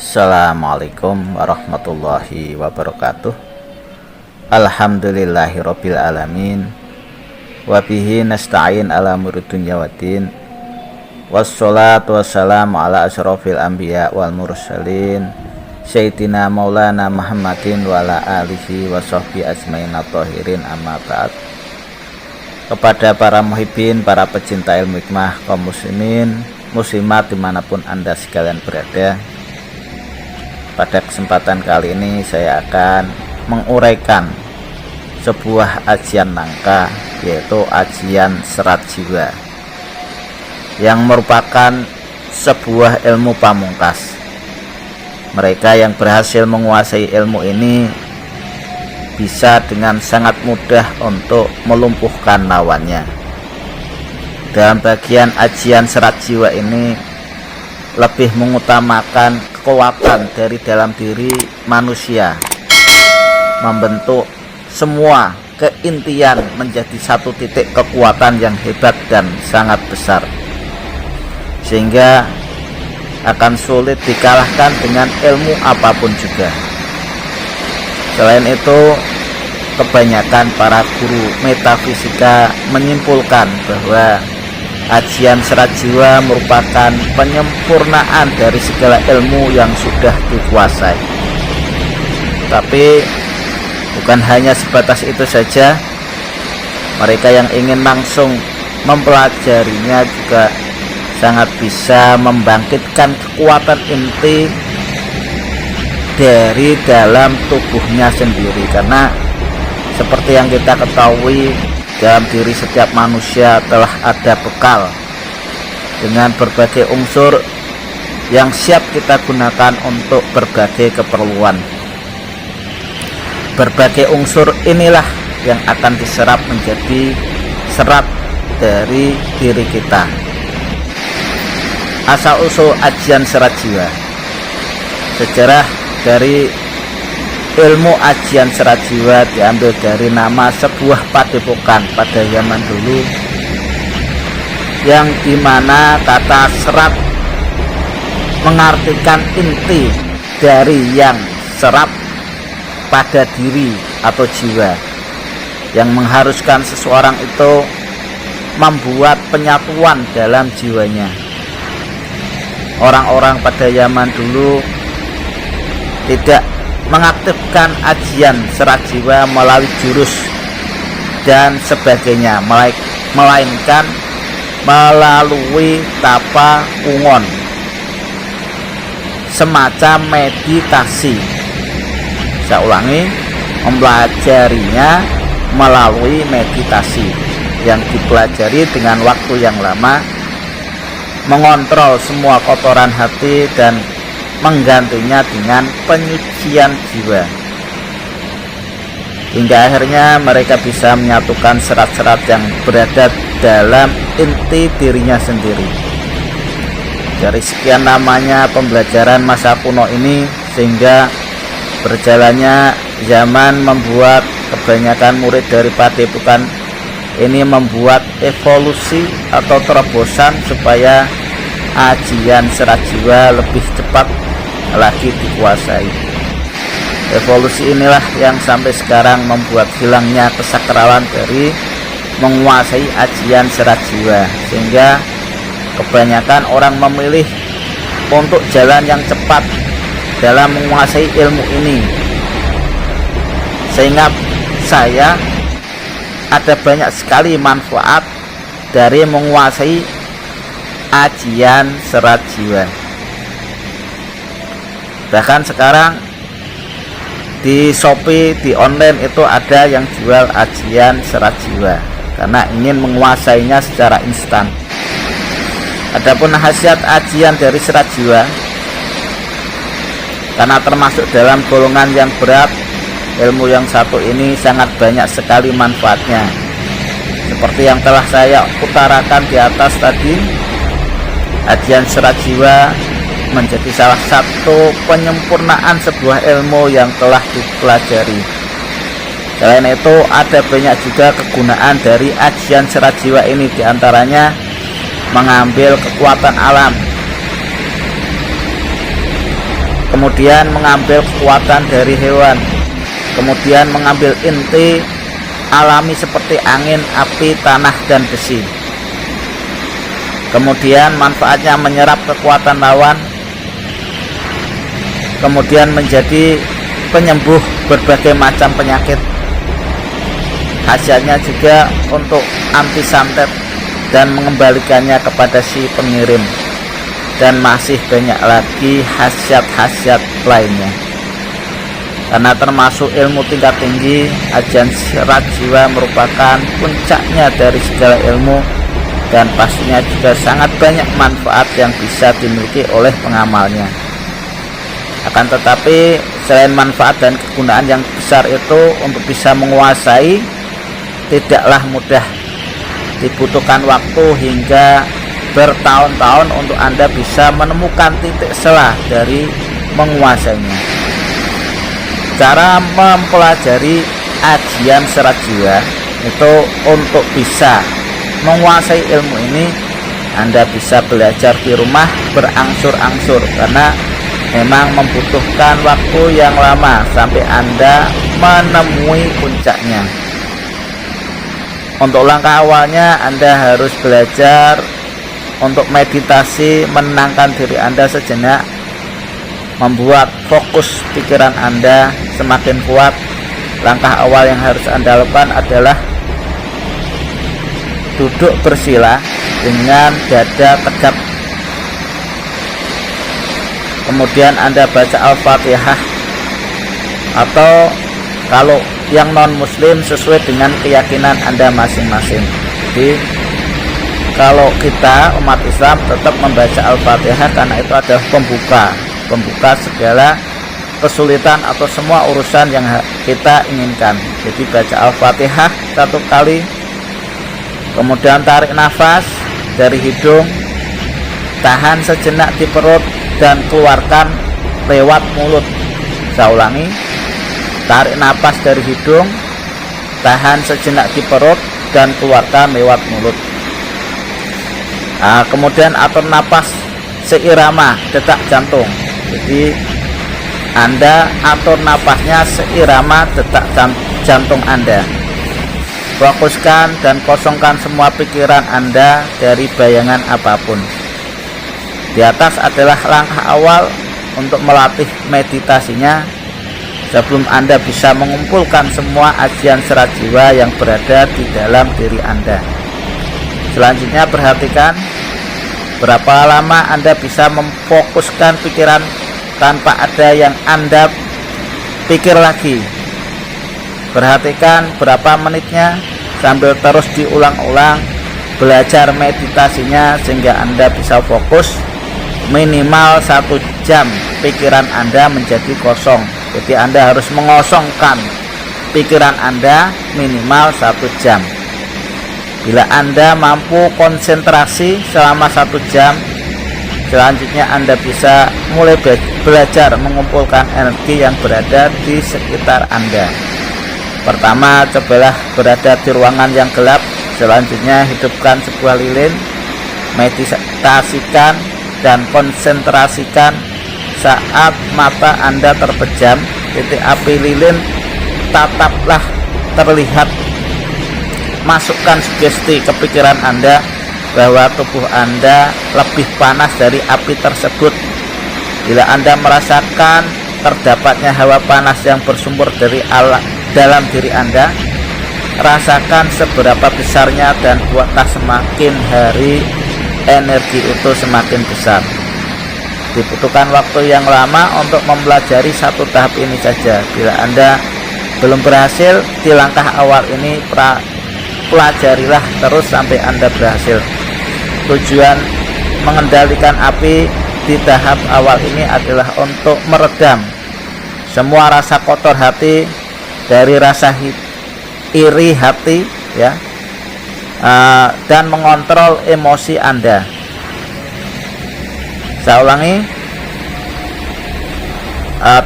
Assalamualaikum warahmatullahi wabarakatuh. Alhamdulillahirabbil alamin. Wabihi nasta'in ala umuri dunya waddin. Wassalatu wassalamu ala asyrofil anbiya wal mursalin Sayyidina maulana Muhammadin wa ala alihi wa sahbihi ajmain at-tahirin, amma ba'd. Kepada para muhibbin, para pecinta ilmu hikmah, kaum muslimin, muslimat dimanapun anda sekalian berada, pada kesempatan kali ini saya akan menguraikan sebuah ajian nangka, yaitu ajian serat jiwa, yang merupakan sebuah ilmu pamungkas. Mereka yang berhasil menguasai ilmu ini bisa dengan sangat mudah untuk melumpuhkan lawannya. Dalam bagian ajian serat jiwa ini lebih mengutamakan kekuatan dari dalam diri manusia, membentuk semua keintian menjadi satu titik kekuatan yang hebat dan sangat besar, sehingga akan sulit dikalahkan dengan ilmu apapun juga. Selain itu, kebanyakan para guru metafisika menyimpulkan bahwa ajian serat jiwa merupakan penyempurnaan dari segala ilmu yang sudah dikuasai. Tapi bukan hanya sebatas itu saja, mereka yang ingin langsung mempelajarinya juga sangat bisa membangkitkan kekuatan inti dari dalam tubuhnya sendiri. Karena seperti yang kita ketahui, dalam diri setiap manusia telah ada bekal dengan berbagai unsur yang siap kita gunakan untuk berbagai keperluan. Berbagai unsur inilah yang akan diserap menjadi serat dari diri kita. Asal-usul ajian serat jiwa. Sejarah dari ilmu ajian serat jiwa diambil dari nama sebuah padepokan pada zaman dulu, yang dimana kata serat mengartikan inti dari yang serap pada diri atau jiwa, yang mengharuskan seseorang itu membuat penyatuan dalam jiwanya. Orang-orang pada zaman dulu tidak mengaktifkan ajian serat jiwa melalui jurus dan sebagainya, melainkan melalui tapa ungon, semacam meditasi. Saya ulangi, mempelajarinya melalui meditasi yang dipelajari dengan waktu yang lama, mengontrol semua kotoran hati dan menggantinya dengan penyucian jiwa, hingga akhirnya mereka bisa menyatukan serat-serat yang berada dalam inti dirinya sendiri. Dari sekian lamanya pembelajaran masa kuno ini, sehingga berjalannya zaman membuat kebanyakan murid dari padepokan ini membuat evolusi atau terobosan supaya ajian serat jiwa lebih cepat lagi dikuasai. Evolusi inilah yang sampai sekarang membuat hilangnya kesakralan dari menguasai ajian serat jiwa, sehingga kebanyakan orang memilih untuk jalan yang cepat dalam menguasai ilmu ini. Sehingga saya ada banyak sekali manfaat dari menguasai ajian serat jiwa. Bahkan sekarang di Shopee, di online itu ada yang jual ajian serat jiwa karena ingin menguasainya secara instan. Adapun khasiat ajian dari serat jiwa, karena termasuk dalam golongan yang berat, ilmu yang satu ini sangat banyak sekali manfaatnya. Seperti yang telah saya utarakan di atas tadi, ajian serat jiwa menjadi salah satu penyempurnaan sebuah ilmu yang telah dipelajari. Selain itu, ada banyak juga kegunaan dari ajian serat jiwa ini, diantaranya mengambil kekuatan alam kemudian mengambil kekuatan dari hewan, kemudian mengambil inti alami seperti angin, api, tanah, dan besi. Kemudian manfaatnya menyerap kekuatan lawan, kemudian menjadi penyembuh berbagai macam penyakit. Khasiatnya juga untuk anti santet dan mengembalikannya kepada si pengirim, dan masih banyak lagi khasiat-khasiat lainnya. Karena termasuk ilmu tingkat tinggi, ajian serat jiwa merupakan puncaknya dari segala ilmu, dan pastinya juga sangat banyak manfaat yang bisa dimiliki oleh pengamalnya. Akan tetapi selain manfaat dan kegunaan yang besar itu, untuk bisa menguasai tidaklah mudah. Dibutuhkan waktu hingga bertahun-tahun untuk Anda bisa menemukan titik celah dari menguasainya. Cara mempelajari ajian serat jiwa itu, untuk bisa menguasai ilmu ini, Anda bisa belajar di rumah berangsur-angsur, karena memang membutuhkan waktu yang lama sampai Anda menemui puncaknya. Untuk langkah awalnya, Anda harus belajar untuk meditasi, menenangkan diri Anda sejenak, membuat fokus pikiran Anda semakin kuat. Langkah awal yang harus Anda lakukan adalah duduk bersila dengan dada tegap. Kemudian Anda baca Al-Fatihah, atau kalau yang non muslim sesuai dengan keyakinan Anda masing-masing. Jadi kalau kita umat Islam tetap membaca Al-Fatihah, karena itu adalah pembuka segala kesulitan atau semua urusan yang kita inginkan. Jadi baca Al-Fatihah 1 kali, kemudian tarik nafas dari hidung, tahan sejenak di perut, dan keluarkan lewat mulut. Saya ulangi, tarik nafas dari hidung, tahan sejenak di perut, dan keluarkan lewat mulut. Kemudian atur nafas seirama detak jantung. Jadi Anda atur nafasnya seirama detak jantung Anda. Fokuskan dan kosongkan semua pikiran Anda dari bayangan apapun. Di atas adalah langkah awal untuk melatih meditasinya, sebelum Anda bisa mengumpulkan semua ajian serat jiwa yang berada di dalam diri Anda. Selanjutnya, perhatikan berapa lama Anda bisa memfokuskan pikiran tanpa ada yang Anda pikir lagi. Perhatikan berapa menitnya, sambil terus diulang-ulang belajar meditasinya sehingga Anda bisa fokus. Minimal 1 jam pikiran Anda menjadi kosong. Jadi Anda harus mengosongkan pikiran Anda minimal 1 jam. Bila Anda mampu konsentrasi selama 1 jam, selanjutnya Anda bisa mulai belajar mengumpulkan energi yang berada di sekitar Anda. Pertama, cobalah berada di ruangan yang gelap. Selanjutnya, hidupkan sebuah lilin, meditasikan dan konsentrasikan. Saat mata Anda terpejam, titik api lilin tataplah terlihat. Masukkan sugesti ke pikiran Anda bahwa tubuh Anda lebih panas dari api tersebut. Bila Anda merasakan terdapatnya hawa panas yang bersumber dari dalam diri Anda, rasakan seberapa besarnya dan buatlah semakin hari energi itu semakin besar. Dibutuhkan waktu yang lama untuk mempelajari 1 tahap ini saja. Bila Anda belum berhasil di langkah awal ini, pelajarilah terus sampai Anda berhasil. Tujuan mengendalikan api di tahap awal ini adalah untuk meredam semua rasa kotor hati, dari rasa iri hati, ya, dan mengontrol emosi Anda. Saya ulangi,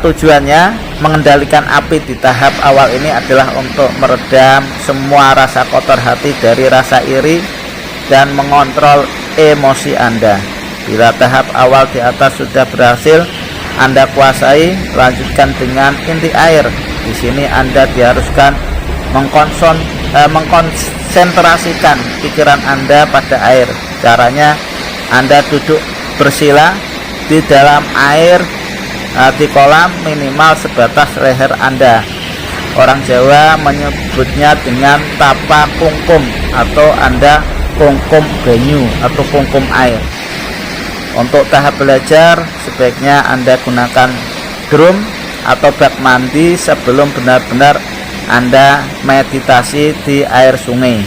tujuannya mengendalikan api di tahap awal ini adalah untuk meredam semua rasa kotor hati dari rasa iri dan mengontrol emosi Anda. Bila tahap awal di atas sudah berhasil, Anda kuasai, lanjutkan dengan inti air. Di sini Anda diharuskan mengkonsentrasikan pikiran Anda pada air. Caranya Anda duduk bersila di dalam air, di kolam minimal sebatas leher Anda. Orang Jawa menyebutnya dengan tapa kungkum, atau Anda kungkum banyu atau kungkum air. Untuk tahap belajar, sebaiknya Anda gunakan drum atau bak mandi sebelum benar-benar Anda meditasi di air sungai.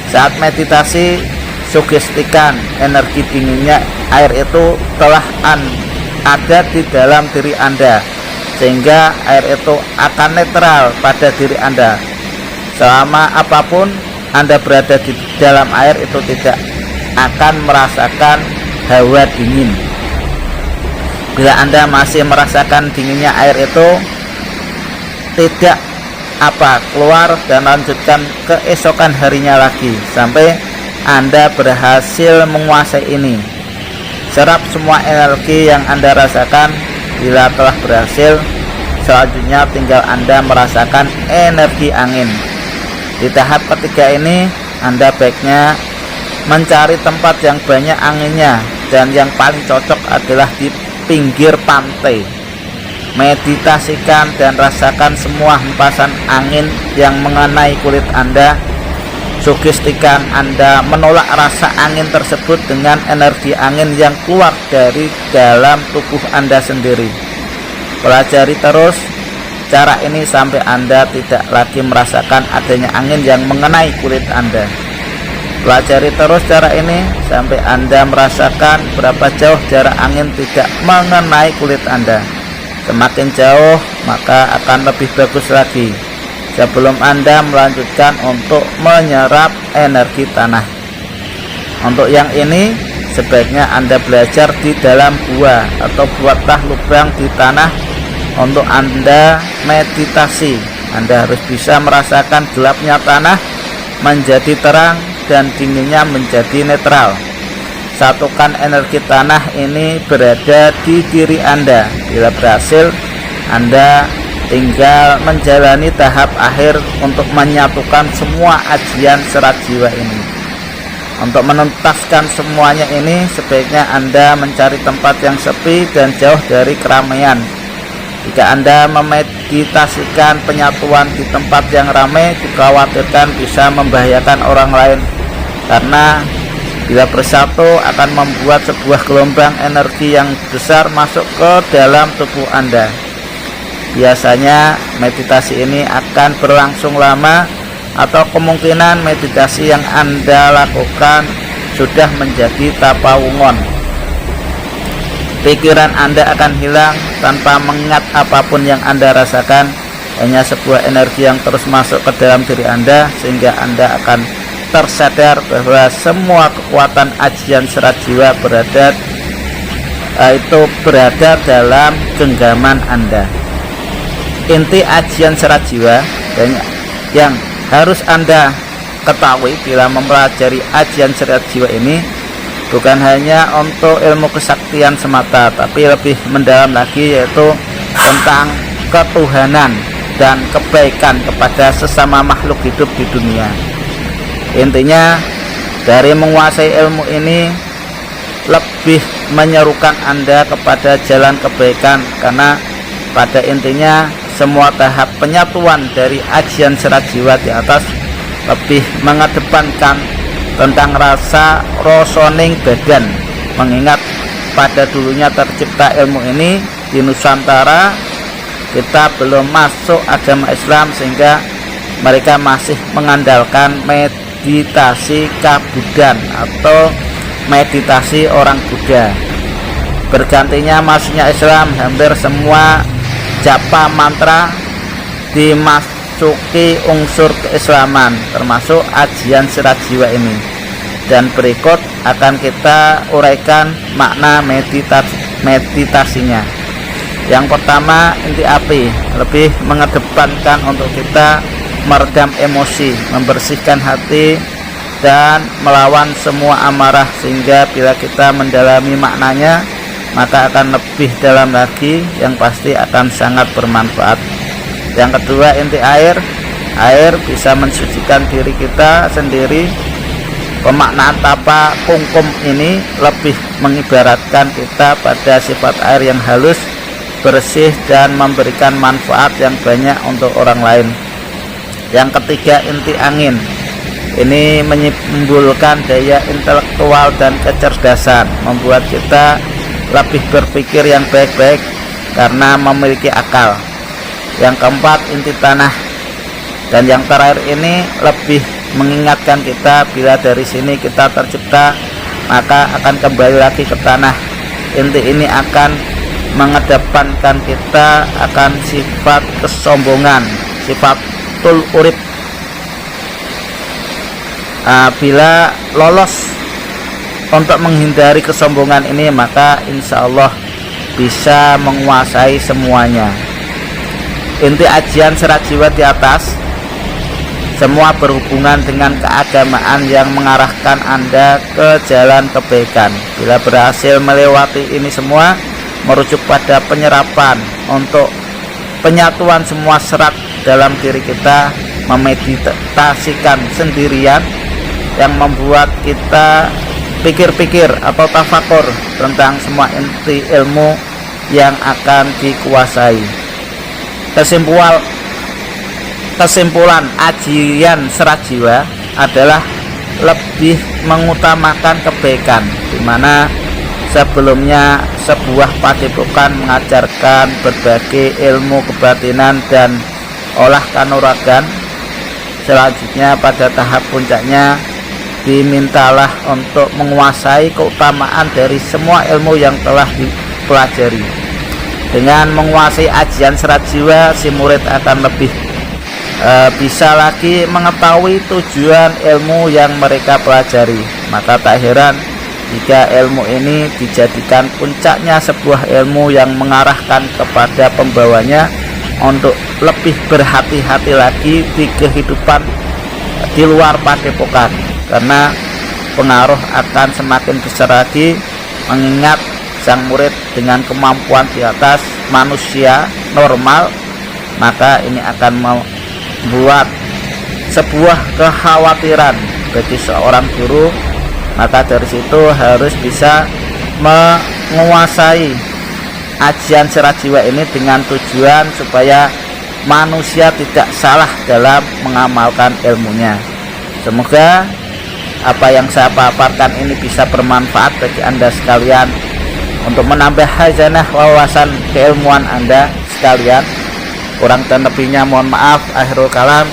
Saat meditasi, sugestikan energi dinginnya air itu telah ada di dalam diri Anda, sehingga air itu akan netral pada diri Anda. Selama apapun Anda berada di dalam air, itu tidak akan merasakan hawa dingin. Bila Anda masih merasakan dinginnya air itu, tidak keluar dan lanjutkan keesokan harinya lagi sampai Anda berhasil menguasai ini. Serap semua energi yang Anda rasakan. Bila telah berhasil, selanjutnya tinggal Anda merasakan energi angin. Di tahap ketiga ini, Anda baiknya mencari tempat yang banyak anginnya, dan yang paling cocok adalah di pinggir pantai. Meditasikan dan rasakan semua hempasan angin yang mengenai kulit Anda. Sugestikan Anda menolak rasa angin tersebut dengan energi angin yang keluar dari dalam tubuh Anda sendiri. Pelajari terus cara ini sampai Anda tidak lagi merasakan adanya angin yang mengenai kulit Anda. Pelajari terus cara ini sampai Anda merasakan berapa jauh jarak angin tidak mengenai kulit Anda. Semakin jauh, maka akan lebih bagus lagi sebelum Anda melanjutkan untuk menyerap energi tanah. Untuk yang ini, sebaiknya Anda belajar di dalam gua atau buatlah lubang di tanah untuk Anda meditasi. Anda harus bisa merasakan gelapnya tanah menjadi terang dan dinginnya menjadi netral. Satukan energi tanah ini berada di diri Anda. Bila berhasil, Anda tinggal menjalani tahap akhir untuk menyatukan semua ajian serat jiwa ini. Untuk menuntaskan semuanya ini, sebaiknya Anda mencari tempat yang sepi dan jauh dari keramaian. Jika Anda memeditasikan penyatuan di tempat yang ramai, dikhawatirkan bisa membahayakan orang lain, karena bila bersatu akan membuat sebuah gelombang energi yang besar masuk ke dalam tubuh Anda. Biasanya meditasi ini akan berlangsung lama, atau kemungkinan meditasi yang Anda lakukan sudah menjadi tapawungon. Pikiran Anda akan hilang tanpa mengingat apapun yang Anda rasakan, hanya sebuah energi yang terus masuk ke dalam diri Anda, sehingga Anda akan tersadar bahwa semua kekuatan ajian serat jiwa berada dalam genggaman Anda. Inti ajian serat jiwa yang harus Anda ketahui bila mempelajari ajian serat jiwa ini, bukan hanya untuk ilmu kesaktian semata, tapi lebih mendalam lagi, yaitu tentang ketuhanan dan kebaikan kepada sesama makhluk hidup di dunia. Intinya, dari menguasai ilmu ini lebih menyerukan Anda kepada jalan kebaikan, karena pada intinya semua tahap penyatuan dari ajian serat jiwa di atas lebih mengedepankan tentang rasa rosoning badan, mengingat pada dulunya tercipta ilmu ini di Nusantara, kita belum masuk agama Islam, sehingga mereka masih mengandalkan meditasi kabudan atau meditasi orang Buddha. Bergantinya masuknya Islam, hampir semua japa mantra dimasuki unsur keislaman, termasuk ajian serat jiwa ini. Dan berikut akan kita uraikan makna meditasinya. Yang pertama, inti api, lebih mengedepankan untuk kita meredam emosi, membersihkan hati, dan melawan semua amarah, sehingga bila kita mendalami maknanya, maka akan lebih dalam lagi, yang pasti akan sangat bermanfaat. Yang kedua, inti air bisa mensucikan diri kita sendiri. Pemaknaan tapa kungkum ini lebih mengibaratkan kita pada sifat air yang halus, bersih, dan memberikan manfaat yang banyak untuk orang lain. Yang ketiga, inti angin ini menimbulkan daya intelektual dan kecerdasan, membuat kita lebih berpikir yang baik-baik karena memiliki akal. Yang keempat, inti tanah, dan yang terakhir ini lebih mengingatkan kita bila dari sini kita tercipta, maka akan kembali lagi ke tanah. Inti ini akan mengedepankan kita akan sifat kesombongan, sifat tul urip. Bila lolos untuk menghindari kesombongan ini, maka insya Allah bisa menguasai semuanya. Inti ajian serat jiwa di atas semua berhubungan dengan keagamaan yang mengarahkan Anda ke jalan kebaikan. Bila berhasil melewati ini semua, merujuk pada penyerapan untuk penyatuan semua serat dalam diri kita, memeditasikan sendirian yang membuat kita pikir-pikir atau tafakur tentang semua inti ilmu yang akan dikuasai. Kesimpulan ajian serat jiwa adalah lebih mengutamakan kebaikan, dimana sebelumnya sebuah padepokan mengajarkan berbagai ilmu kebatinan dan olah kanuragan. Selanjutnya pada tahap puncaknya dimintalah untuk menguasai keutamaan dari semua ilmu yang telah dipelajari. Dengan menguasai ajian serat jiwa, si murid akan lebih bisa lagi mengetahui tujuan ilmu yang mereka pelajari. Maka tak heran jika ilmu ini dijadikan puncaknya sebuah ilmu yang mengarahkan kepada pembawanya untuk lebih berhati-hati lagi di kehidupan di luar padepokan, karena pengaruh akan semakin besar lagi, mengingat sang murid dengan kemampuan di atas manusia normal, maka ini akan membuat sebuah kekhawatiran bagi seorang guru. Maka dari situ harus bisa menguasai ajian serat jiwa ini dengan tujuan supaya manusia tidak salah dalam mengamalkan ilmunya. Semoga apa yang saya paparkan ini bisa bermanfaat bagi Anda sekalian untuk menambah khazanah wawasan keilmuan Anda sekalian. Kurang dan lebihnya mohon maaf. Akhirul kalam.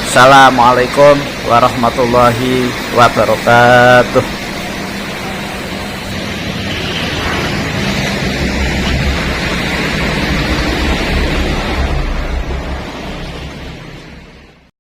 Assalamualaikum warahmatullahi wabarakatuh.